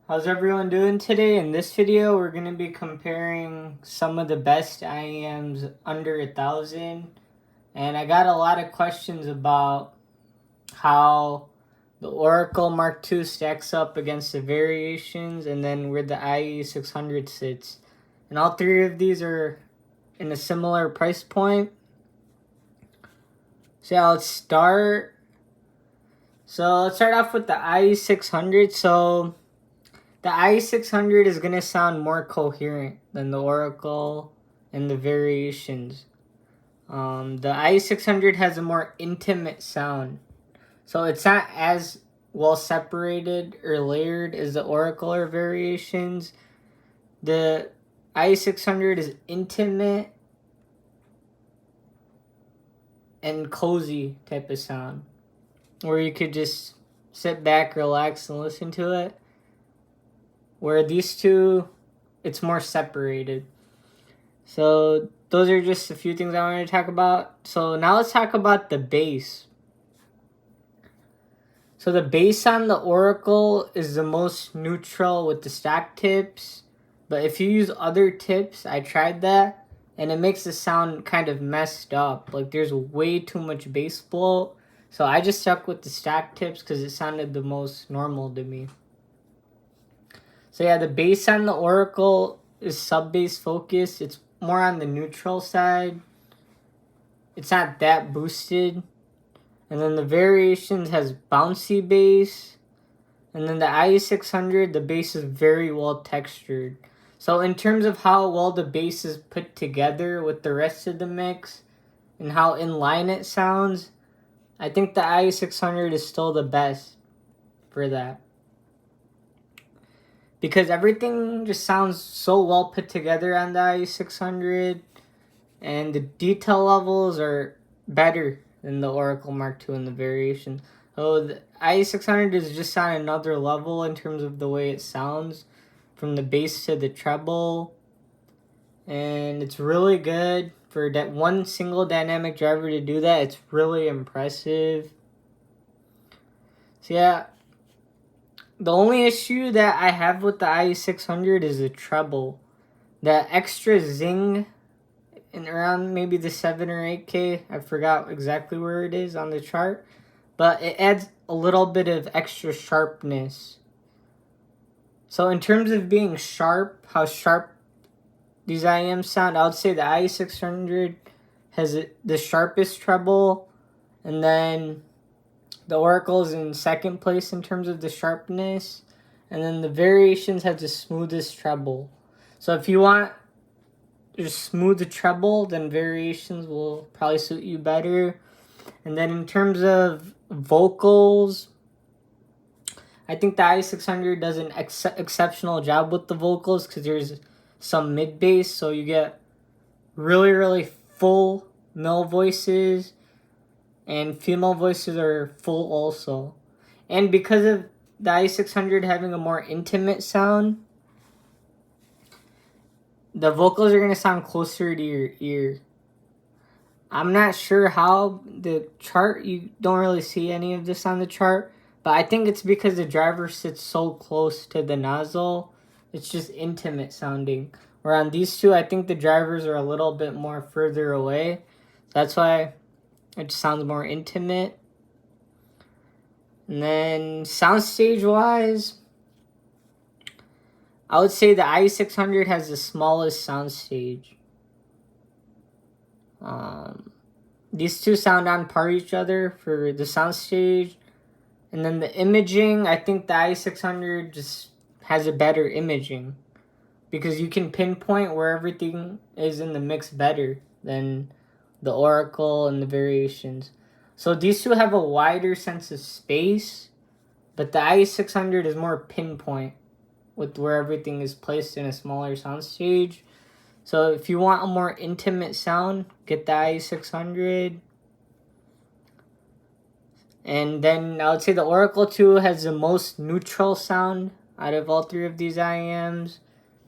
How's everyone doing today? In this video, we're going to be comparing some of the best IEMs under 1,000. And I got a lot of questions about how the Oracle Mark II stacks up against the variations and then where the IE600 sits. And all three of these are in a similar price point. So yeah, let's start. So let's start off with the IE600. So the IE600 is going to sound more coherent than the Oracle and the variations. The IE600 has a more intimate sound. So it's not as well separated or layered as the Oracle or variations. The IE600 is intimate and cozy type of sound, where you could just sit back, relax, and listen to it. Where these two, it's more separated. So those are just a few things I wanted to talk about. So now let's talk about the bass. So the bass on the Oracle is the most neutral with the stack tips. But if you use other tips, I tried that, and it makes the sound kind of messed up. Like there's way too much bass bloat. So I just stuck with the stack tips because it sounded the most normal to me. So yeah, the bass on the Oracle is sub-bass focused. It's more on the neutral side. It's not that boosted. And then the variations has bouncy bass. And then the IE600, the bass is very well textured. So in terms of how well the bass is put together with the rest of the mix and how in line it sounds, I think the IE600 is still the best for that. Because everything just sounds so well put together on the IE600, and the detail levels are better than the Oracle Mark II and the variation. So the IE600 is just on another level in terms of the way it sounds, from the bass to the treble, and it's really good for that one single dynamic driver to do that. It's really impressive. So yeah. The only issue that I have with the IE600 is the treble. The extra zing in around maybe the 7 or 8K, I forgot exactly where it is on the chart, but it adds a little bit of extra sharpness. So in terms of being sharp, how sharp these IEMs sound, I would say the IE600 has the sharpest treble, and then the Oracle's in second place in terms of the sharpness. And then the variations have the smoothest treble. So if you want just smooth treble, then variations will probably suit you better. And then in terms of vocals, I think the IE600 does an exceptional job with the vocals because there's some mid bass. So you get really, really full male voices. And female voices are full also. And because of the IE600 having a more intimate sound, the vocals are going to sound closer to your ear. I'm not sure how the chart, you don't really see any of this on the chart, but I think it's because the driver sits so close to the nozzle. It's just intimate sounding. Where on these two, I think the drivers are a little bit more further away. That's why it sounds more intimate. And then soundstage wise, I would say the IE600 has the smallest soundstage. These two sound on par each other for the soundstage. And then the imaging, I think the IE600 just has a better imaging. Because you can pinpoint where everything is in the mix better than the Oracle and the variations. So these two have a wider sense of space, but the IE600 is more pinpoint with where everything is placed in a smaller soundstage. So if you want a more intimate sound, get the IE600. And then I would say the Oracle 2 has the most neutral sound out of all three of these IEMs.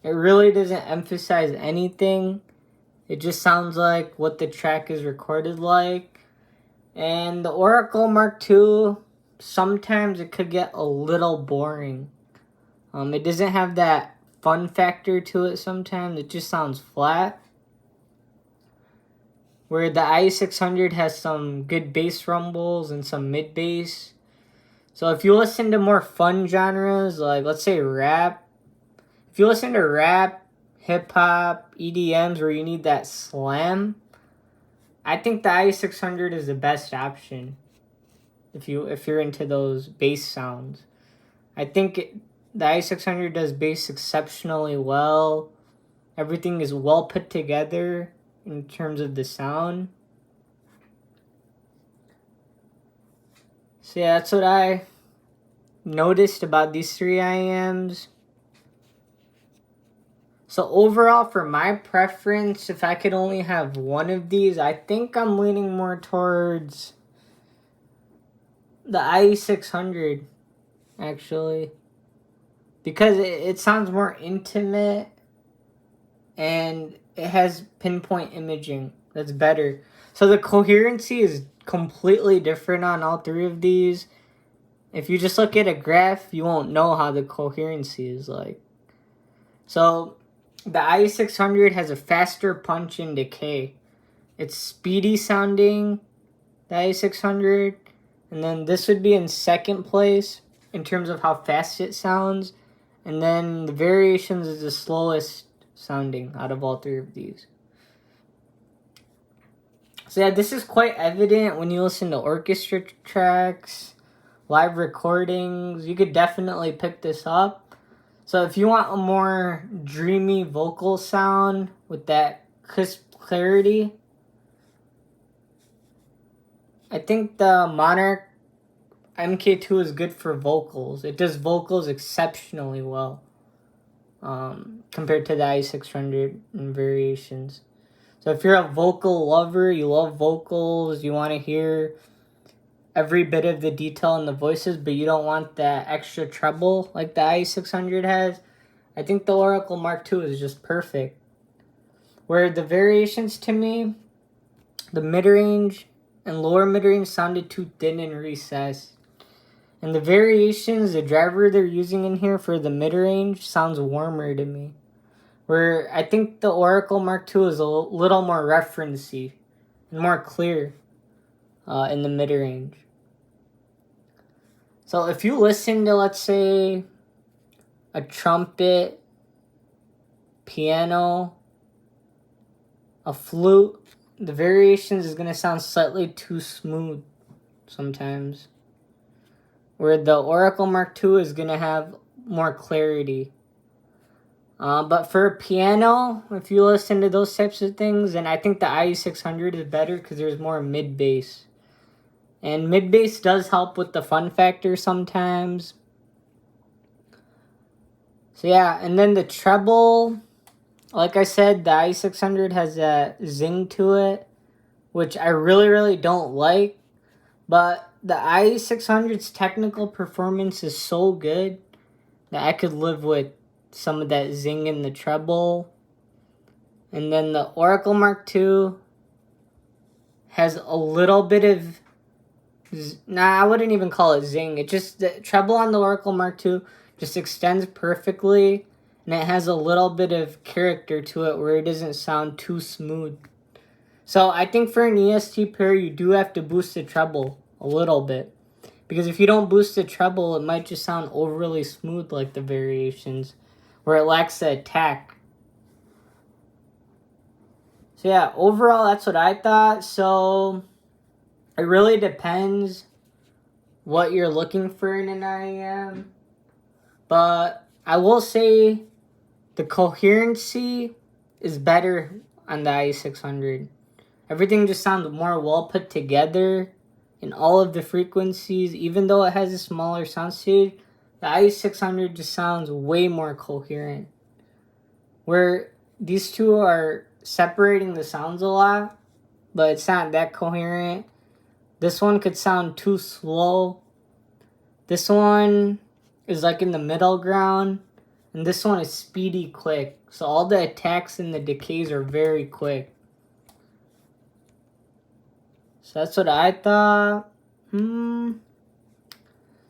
It really doesn't emphasize anything. It just sounds like what the track is recorded like. And the Oracle Mark II, sometimes it could get a little boring. It doesn't have that fun factor to it sometimes. It just sounds flat. Where the IE600 has some good bass rumbles and some mid bass. So if you listen to more fun genres, like let's say rap, if you listen to rap, hip hop, EDMs where you need that slam, I think the IE600 is the best option. If you're into those bass sounds, I think the IE600 does bass exceptionally well. Everything is well put together in terms of the sound. So yeah, that's what I noticed about these three IEMs. So overall, for my preference, if I could only have one of these, I think I'm leaning more towards the IE600, actually. Because it sounds more intimate and it has pinpoint imaging that's better. So the coherency is completely different on all three of these. If you just look at a graph, you won't know how the coherency is like. So the IE600 has a faster punch and decay. It's speedy sounding, the IE600. And then this would be in second place in terms of how fast it sounds. And then the Variations is the slowest sounding out of all three of these. So yeah, this is quite evident when you listen to orchestra tracks, live recordings. You could definitely pick this up. So if you want a more dreamy vocal sound with that crisp clarity, I think the Monarch Mk2 is good for vocals. It does vocals exceptionally well compared to the IE600 and Variations. So if you're a vocal lover, you love vocals, you want to hear every bit of the detail in the voices, but you don't want that extra treble like the IE600 has, I think the Oracle Mark II is just perfect. Where the Variations, to me, the mid-range and lower mid-range sounded too thin and recessed. And the Variations, the driver they're using in here for the mid-range sounds warmer to me. Where I think the Oracle Mark II is a little more referencey and more clear in the mid-range. So if you listen to, let's say, a trumpet, piano, a flute, the Variations is going to sound slightly too smooth sometimes. Where the Oracle Mark II is going to have more clarity. But for a piano, if you listen to those types of things, then I think the IE600 is better because there's more mid-bass. And mid-bass does help with the fun factor sometimes. So yeah, and then the treble, like I said, the IE600 has a zing to it, which I really, really don't like. But the IE600's technical performance is so good that I could live with some of that zing in the treble. And then the Oracle Mark II has a little bit of... I wouldn't even call it zing. It just... The treble on the Oracle Mark II just extends perfectly. And it has a little bit of character to it where it doesn't sound too smooth. So I think for an EST pair, you do have to boost the treble a little bit. Because if you don't boost the treble, it might just sound overly smooth like the Variations, where it lacks the attack. So yeah, overall, that's what I thought. So it really depends what you're looking for in an IEM. But I will say the coherency is better on the IE600. Everything just sounds more well put together in all of the frequencies. Even though it has a smaller soundstage, the IE600 just sounds way more coherent. Where these two are separating the sounds a lot, but it's not that coherent. This one could sound too slow. This one is like in the middle ground. And this one is speedy quick. So all the attacks and the decays are very quick. So that's what I thought.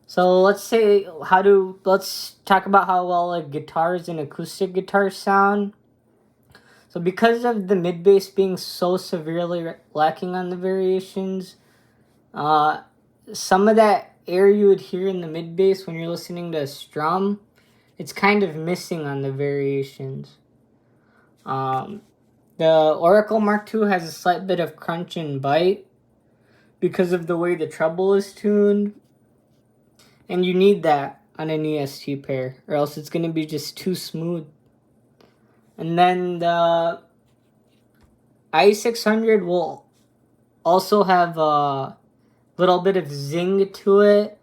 So let's talk about how well like guitars and acoustic guitars sound. So because of the mid bass being so severely lacking on the variations, some of that air you would hear in the mid bass when you're listening to a strum, it's kind of missing on the variations. The Oracle Mark II has a slight bit of crunch and bite because of the way the treble is tuned, and you need that on an EST pair, or else it's going to be just too smooth. And then the IE600 will also have a little bit of zing to it.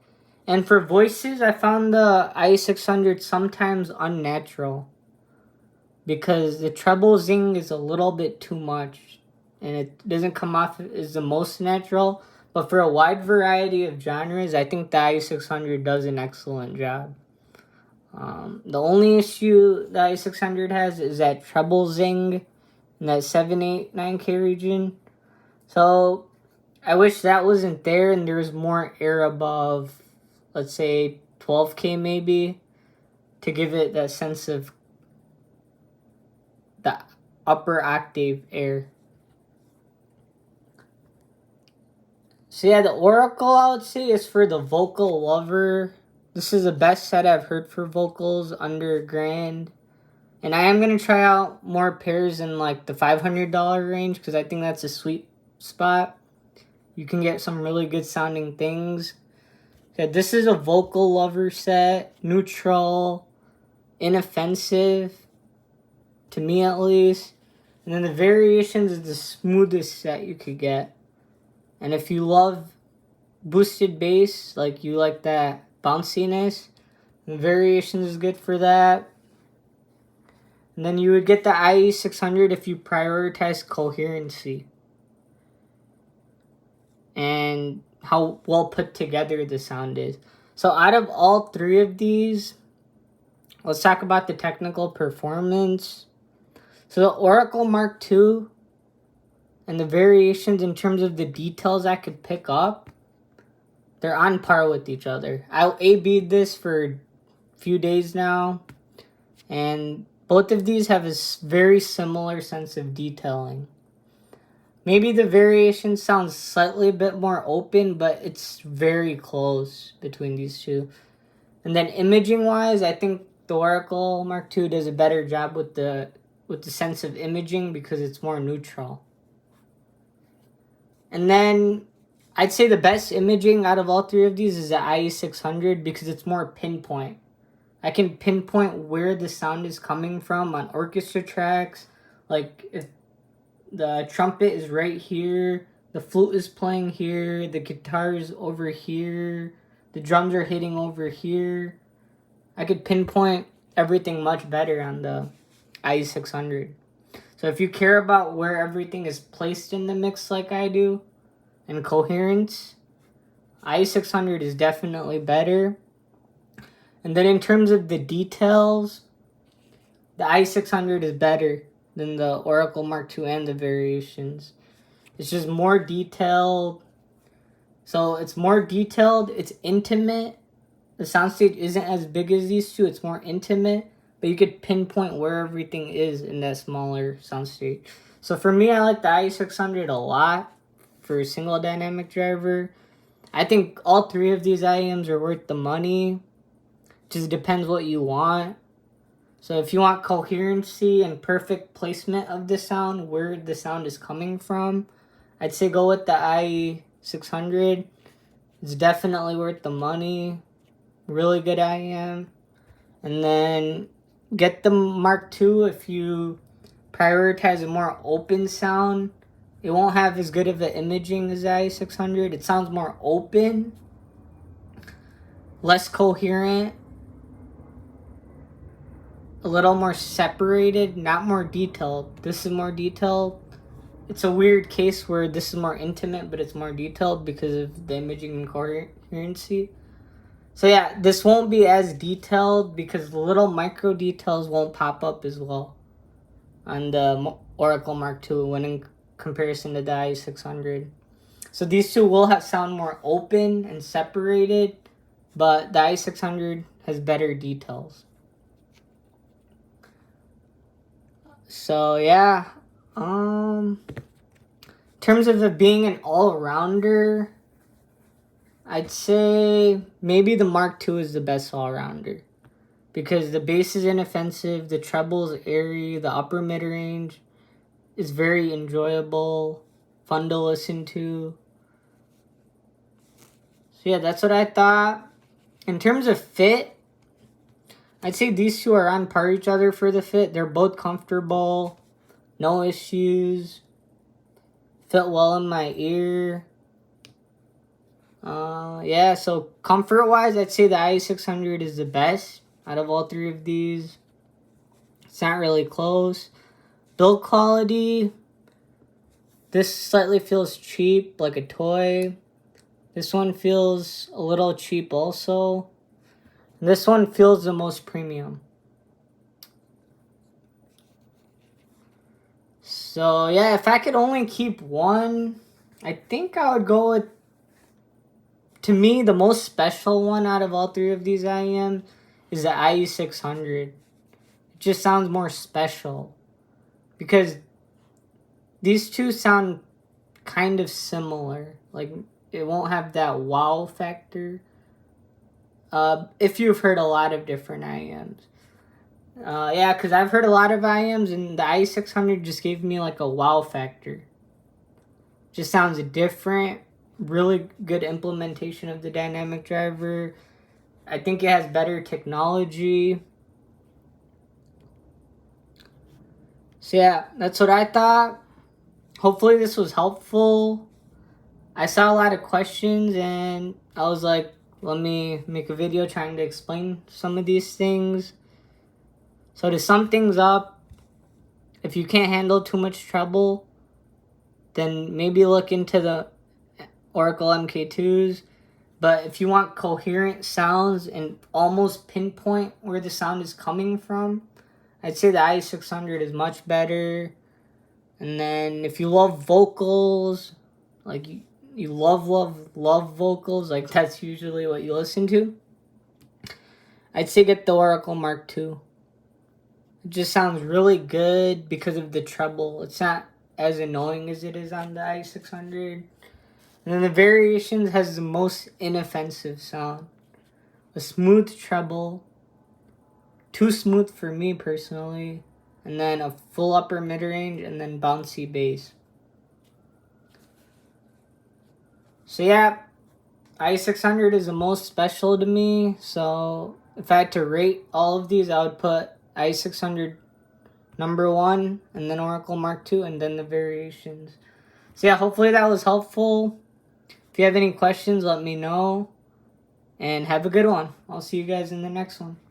And for voices, I found the IE600 sometimes unnatural, because the treble zing is a little bit too much and it doesn't come off as the most natural. But for a wide variety of genres, I think the IE600 does an excellent job. The only issue the IE600 has is that treble zing in that 7, 8, 9K region. So I wish that wasn't there and there was more air above, let's say 12K maybe, to give it that sense of the upper octave air. So yeah, the Oracle I would say is for the vocal lover. This is the best set I've heard for vocals under $1,000. And I am going to try out more pairs in like the $500 range because I think that's a sweet spot. You can get some really good sounding things. Yeah, this is a vocal lover set, neutral, inoffensive, to me at least. And then the variations is the smoothest set you could get. And if you love boosted bass, like you like that bounciness, the variations is good for that. And then you would get the IE600 if you prioritize coherency and how well put together the sound is. So out of all three of these, let's talk about the technical performance. So the Oracle Mark II and the variations in terms of the details I could pick up, they're on par with each other. I A-B'd this for a few days now, and both of these have a very similar sense of detailing. Maybe the variation sounds slightly a bit more open, but it's very close between these two. And then imaging-wise, I think the Oracle Mark II does a better job with the sense of imaging because it's more neutral. And then I'd say the best imaging out of all three of these is the IE600 because it's more pinpoint. I can pinpoint where the sound is coming from on orchestra tracks. Like if the trumpet is right here, the flute is playing here, the guitar is over here, the drums are hitting over here. I could pinpoint everything much better on the IE600. So if you care about where everything is placed in the mix like I do, and coherence, IE600 is definitely better. And then in terms of the details, the IE600 is better than the Oracle Mark II and the variations. It's just more detailed. So it's more detailed, it's intimate. The soundstage isn't as big as these two, it's more intimate, but you could pinpoint where everything is in that smaller soundstage. So for me, I like the IE600 a lot for a single dynamic driver. I think all three of these IEMs are worth the money. Just depends what you want. So if you want coherency and perfect placement of the sound, where the sound is coming from, I'd say go with the IE600. It's definitely worth the money. Really good IEM. And then get the Mark II if you prioritize a more open sound. It won't have as good of an imaging as the IE600. It sounds more open, less coherent, a little more separated, not more detailed. This is more detailed. It's a weird case where this is more intimate, but it's more detailed because of the imaging and coherency. So yeah, this won't be as detailed because the little micro details won't pop up as well on the Oracle Mark II when in comparison to the IE600. So these two will sound more open and separated, but the IE600 has better details. So yeah, in terms of it being an all-rounder, I'd say maybe the Mark II is the best all-rounder. Because the bass is inoffensive, the treble is airy, the upper mid-range is very enjoyable, fun to listen to. So yeah, that's what I thought. In terms of fit, I'd say these two are on par each other for the fit. They're both comfortable, no issues, fit well in my ear. Yeah, so comfort-wise, I'd say the IE600 is the best out of all three of these. It's not really close. Build quality, this slightly feels cheap, like a toy. This one feels a little cheap also. This one feels the most premium. So yeah, if I could only keep one, I think I would go with, to me, the most special one out of all three of these IEMs is the IE600. It just sounds more special. Because these two sound kind of similar. Like, it won't have that wow factor. If you've heard a lot of different IEMs. Yeah, because I've heard a lot of IEMs, and the IE600 just gave me like a wow factor. Just sounds different. Really good implementation of the dynamic driver. I think it has better technology. So yeah, that's what I thought. Hopefully this was helpful. I saw a lot of questions and I was like, let me make a video trying to explain some of these things. So to sum things up, if you can't handle too much treble, then maybe look into the Oracle Mk2s. But if you want coherent sounds and almost pinpoint where the sound is coming from, I'd say the IE600 is much better. And then if you love vocals, like you love vocals, like that's usually what you listen to, I'd say get the Oracle Mark II. It just sounds really good because of the treble. It's not as annoying as it is on the IE600. And then the Variations has the most inoffensive sound. A smooth treble. Too smooth for me personally. And then a full upper mid-range and then bouncy bass. So yeah, IE600 is the most special to me. So if I had to rate all of these, I would put IE600 number 1 and then Oracle Mark II and then the Variations. So yeah, hopefully that was helpful. If you have any questions, let me know. And have a good one. I'll see you guys in the next one.